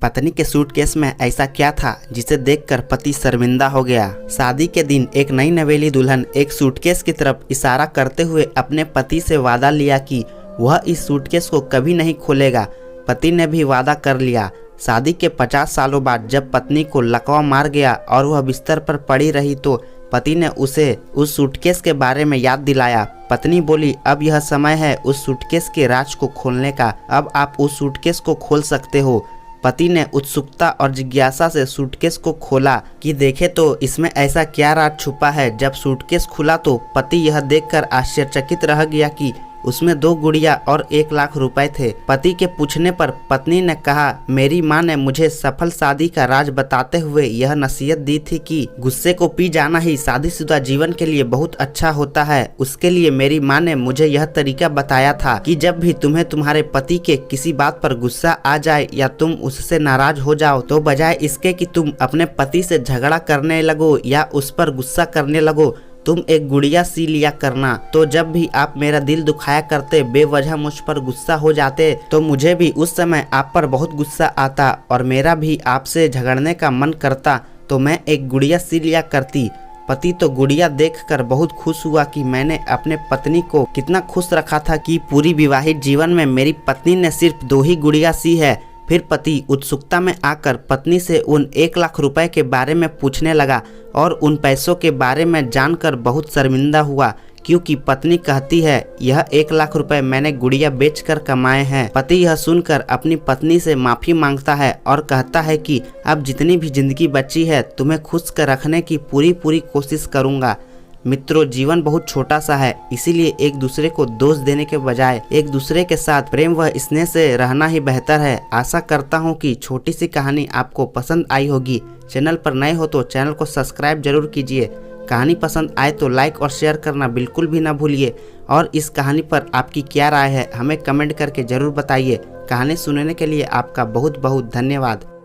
पत्नी के सूटकेस में ऐसा क्या था जिसे देखकर पति शर्मिंदा हो गया। शादी के दिन एक नई नवेली दुल्हन एक सूटकेस की तरफ इशारा करते हुए अपने पति से वादा लिया कि वह इस सूटकेस को कभी नहीं खोलेगा। पति ने भी वादा कर लिया। शादी के 50 सालों बाद जब पत्नी को लकवा मार गया और वह बिस्तर पर पड़ी रही तो पति ने उसे उस सूटकेस के बारे में याद दिलाया। पत्नी बोली, अब यह समय है उस सूटकेस के राज को खोलने का, अब आप उस सूटकेस को खोल सकते हो। पति ने उत्सुकता और जिज्ञासा से सूटकेस को खोला कि देखे तो इसमें ऐसा क्या राज छुपा है। जब सूटकेस खुला तो पति यह देखकर आश्चर्यचकित रह गया कि उसमें 2 गुड़िया और 1 लाख रुपए थे। पति के पूछने पर पत्नी ने कहा, मेरी माँ ने मुझे सफल शादी का राज बताते हुए यह नसीहत दी थी कि गुस्से को पी जाना ही शादीशुदा जीवन के लिए बहुत अच्छा होता है। उसके लिए मेरी माँ ने मुझे यह तरीका बताया था कि जब भी तुम्हें तुम्हारे पति के किसी बात पर गुस्सा आ जाए या तुम उससे नाराज हो जाओ तो बजाय इसके कि तुम अपने पति से झगड़ा करने लगो या उस पर गुस्सा करने लगो, तुम एक गुड़िया सी लिया करना। तो जब भी आप मेरा दिल दुखाया करते, बेवजह मुझ पर गुस्सा हो जाते, तो मुझे भी उस समय आप पर बहुत गुस्सा आता और मेरा भी आपसे झगड़ने का मन करता, तो मैं एक गुड़िया सी लिया करती। पति तो गुड़िया देखकर बहुत खुश हुआ कि मैंने अपने पत्नी को कितना खुश रखा था कि पूरी विवाहित जीवन में मेरी पत्नी ने सिर्फ 2 ही गुड़िया सी है। फिर पति उत्सुकता में आकर पत्नी से उन 1 लाख रुपए के बारे में पूछने लगा और उन पैसों के बारे में जानकर बहुत शर्मिंदा हुआ, क्योंकि पत्नी कहती है यह 1 लाख रुपए मैंने गुड़िया बेचकर कमाए हैं। पति यह सुनकर अपनी पत्नी से माफी मांगता है और कहता है कि अब जितनी भी जिंदगी बची है तुम्हें खुश कर रखने की पूरी कोशिश करूंगा। मित्रों, जीवन बहुत छोटा सा है, इसीलिए एक दूसरे को दोष देने के बजाय एक दूसरे के साथ प्रेम व स्नेह से रहना ही बेहतर है। आशा करता हूँ कि छोटी सी कहानी आपको पसंद आई होगी। चैनल पर नए हो तो चैनल को सब्सक्राइब जरूर कीजिए। कहानी पसंद आए तो लाइक और शेयर करना बिल्कुल भी ना भूलिए। और इस कहानी पर आपकी क्या राय है हमें कमेंट करके जरूर बताइए। कहानी सुनने के लिए आपका बहुत बहुत धन्यवाद।